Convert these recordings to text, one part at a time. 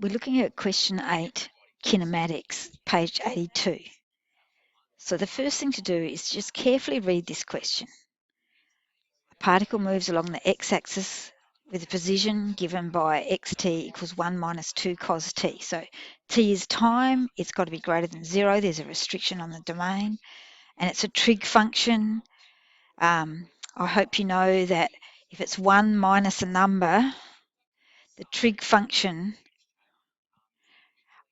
we're looking at question 8, kinematics, page 82. So the first thing to do is just carefully read this question. A particle moves along the x-axis with a position given by xt equals 1 minus 2 cos t. So t is time, it's got to be greater than 0, there's a restriction on the domain, and it's a trig function. I hope you know that if it's 1 minus a number, the trig function,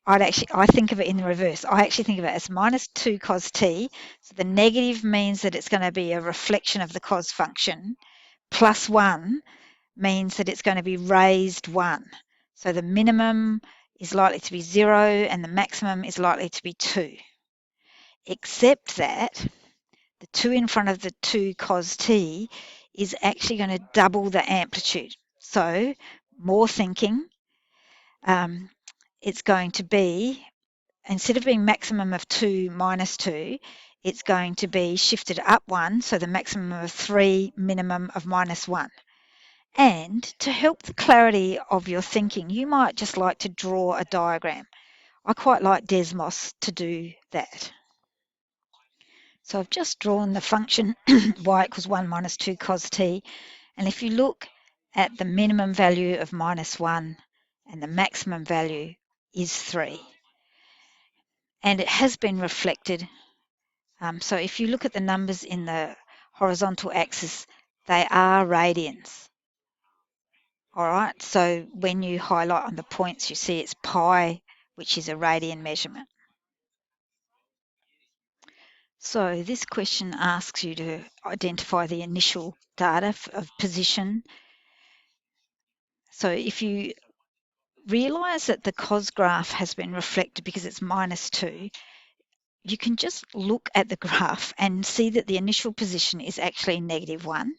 I think of it in the reverse. I actually think of it as minus 2 cos t. So the negative means that it's going to be a reflection of the cos function. Plus 1 means that it's going to be raised 1. So the minimum is likely to be 0 and the maximum is likely to be 2. Except that the 2 in front of the 2 cos t is actually going to double the amplitude. So more thinking, it's going to be, instead of being maximum of 2 minus 2, it's going to be shifted up 1, so the maximum of 3, minimum of minus 1. And to help the clarity of your thinking, you might just like to draw a diagram. I quite like Desmos to do that. So I've just drawn the function y equals 1 minus 2 cos t, and if you look at the minimum value of minus 1 and the maximum value is 3. And it has been reflected. So if you look at the numbers in the horizontal axis, they are radians. All right, so when you highlight on the points, you see it's pi, which is a radian measurement. So this question asks you to identify the initial data of position. So if you realise that the cos graph has been reflected because it's minus 2, you can just look at the graph and see that the initial position is actually negative 1.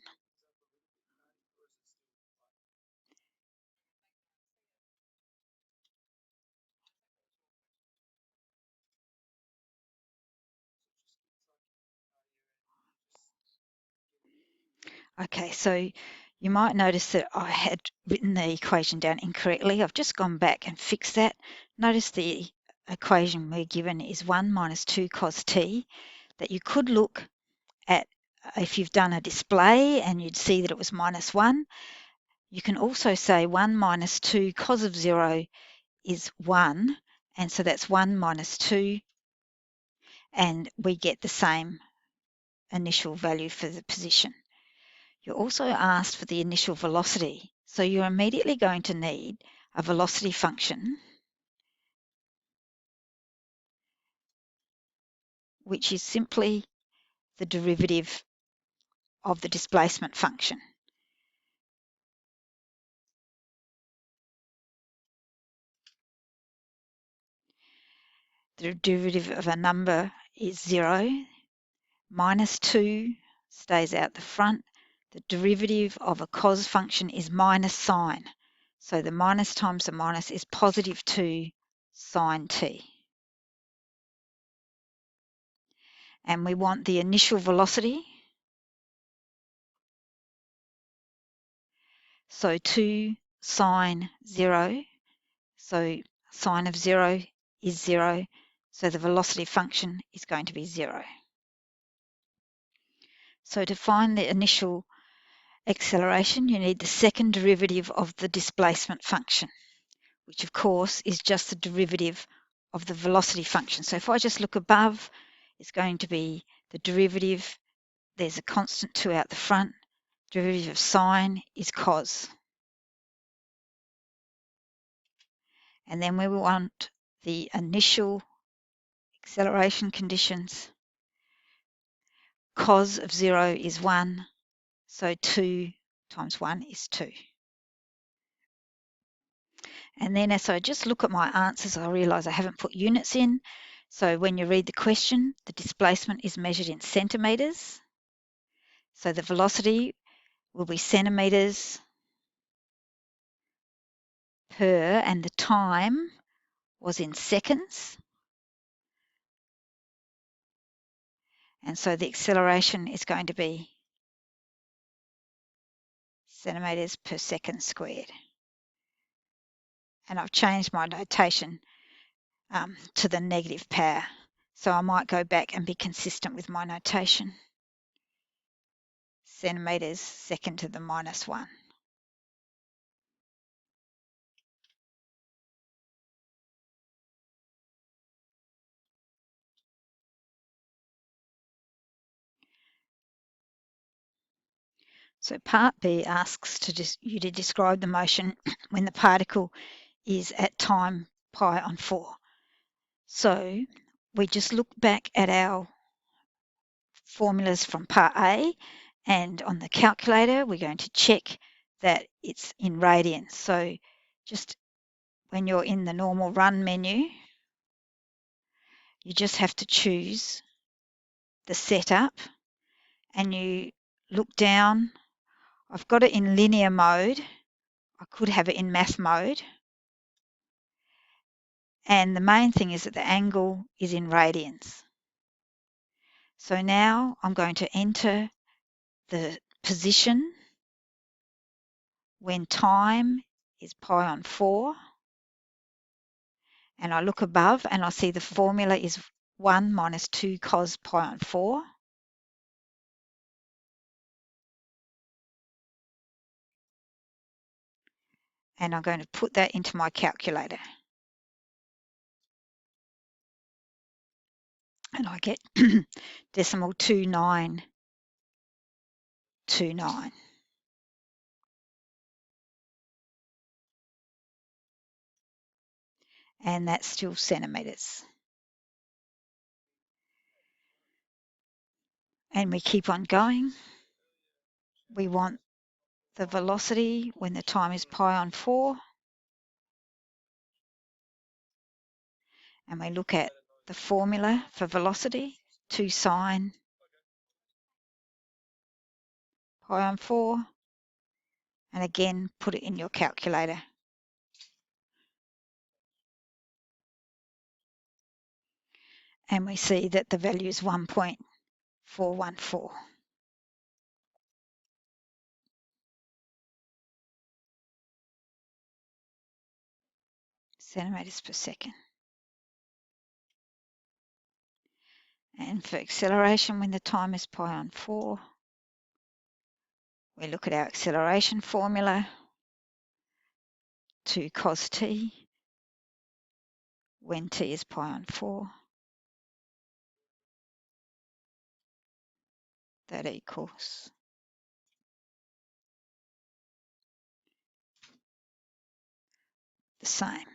Okay, so you might notice that I had written the equation down incorrectly. I've just gone back and fixed that. Notice the equation we're given is 1 minus 2 cos t, that you could look at if you've done a display and you'd see that it was minus 1. You can also say 1 minus 2 cos of 0 is 1, and so that's 1 minus 2, and we get the same initial value for the position. You're also asked for the initial velocity, so you're immediately going to need a velocity function, which is simply the derivative of the displacement function. The derivative of a number is 0, minus 2 stays out the front. The derivative of a cos function is minus sine. So the minus times the minus is positive 2 sine t. And we want the initial velocity. So 2 sine 0. So sine of 0 is 0. So the velocity function is going to be 0. So to find the initial acceleration, you need the second derivative of the displacement function, which of course is just the derivative of the velocity function. So if I just look above, it's going to be the derivative. There's a constant 2 out the front. Derivative of sine is cos. And then we want the initial acceleration conditions. Cos of 0 is 1, so 2 times 1 is 2. And then as I just look at my answers, I realise I haven't put units in. So when you read the question, the displacement is measured in centimetres. So the velocity will be centimetres per, and the time was in seconds. And so the acceleration is going to be centimetres per second squared. and I've changed my notation to the negative power. So I might go back and be consistent with my notation. Centimetres second to the -1. So part B asks you to describe the motion when the particle is at time π/4. So we just look back at our formulas from part A, and on the calculator we're going to check that it's in radians. So just when you're in the normal run menu, you just have to choose the setup and you look down. I've got it in linear mode. I could have it in math mode. And the main thing is that the angle is in radians. So now I'm going to enter the position when time is π/4, and I look above and I see the formula is 1 minus 2 cos π/4. And I'm going to put that into my calculator. And I get decimal 2929. And that's still centimetres. And we keep on going. We want the velocity when the time is π/4. And we look at the formula for velocity, 2 sine π/4. And again, put it in your calculator. And we see that the value is 1.414 centimetres per second. And for acceleration when the time is π/4, we look at our acceleration formula, 2 cos t when t is π/4. That equals the same,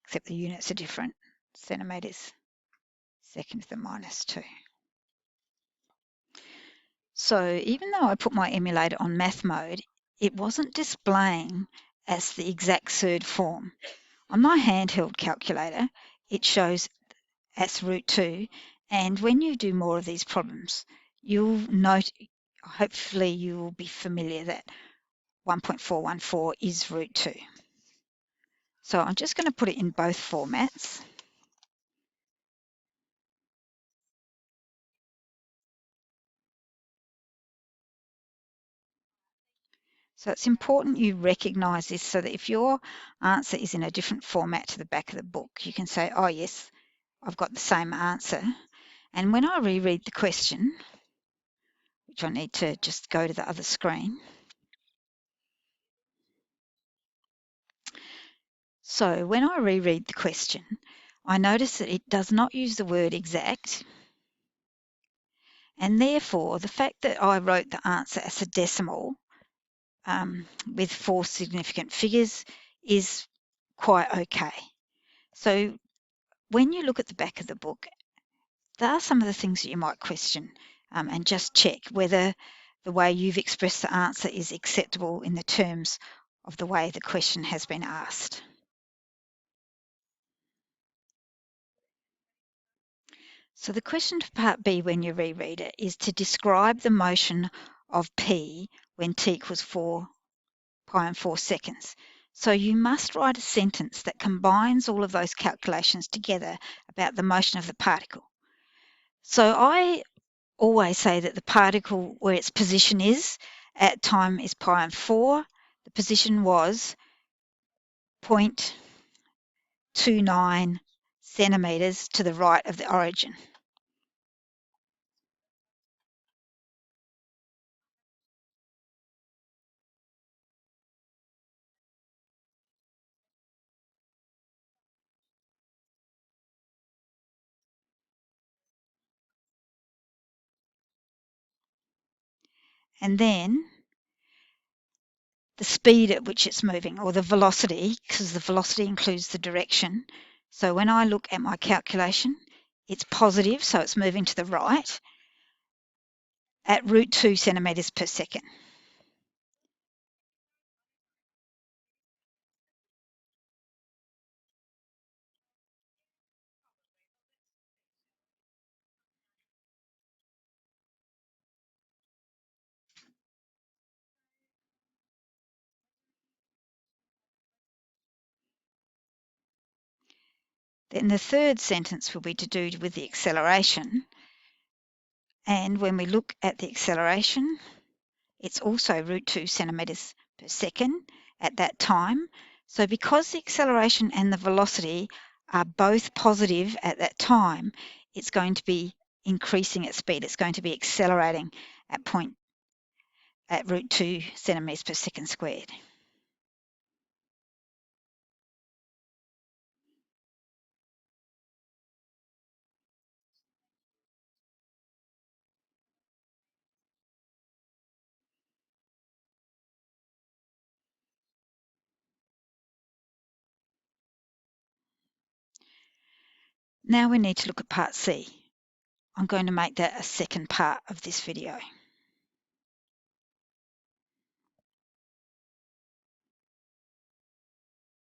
except the units are different, centimetres second to the -2. So even though I put my emulator on math mode, it wasn't displaying as the exact third form. On my handheld calculator, it shows as √2, and when you do more of these problems, you'll note, hopefully you will be familiar that 1.414 is √2. So I'm just going to put it in both formats. So it's important you recognise this so that if your answer is in a different format to the back of the book, you can say, oh yes, I've got the same answer. And when I reread the question, which I need to just go to the other screen. So when I reread the question, I notice that it does not use the word exact. And therefore, the fact that I wrote the answer as a decimal with 4 significant figures is quite okay. So when you look at the back of the book, there are some of the things that you might question and just check whether the way you've expressed the answer is acceptable in the terms of the way the question has been asked. So the question for part B when you reread it is to describe the motion of P when t equals 4π/4 seconds. So you must write a sentence that combines all of those calculations together about the motion of the particle. So I always say that the particle where its position is at time is pi and 4. The position was 0.29 centimetres to the right of the origin. And then the speed at which it's moving, or the velocity, because the velocity includes the direction. So when I look at my calculation, it's positive, so it's moving to the right at √2 centimetres per second. Then the third sentence will be to do with the acceleration. And when we look at the acceleration, it's also √2 centimetres per second at that time. So because the acceleration and the velocity are both positive at that time, it's going to be increasing its speed. It's going to be accelerating at √2 centimetres per second squared. Now we need to look at part C. I'm going to make that a second part of this video.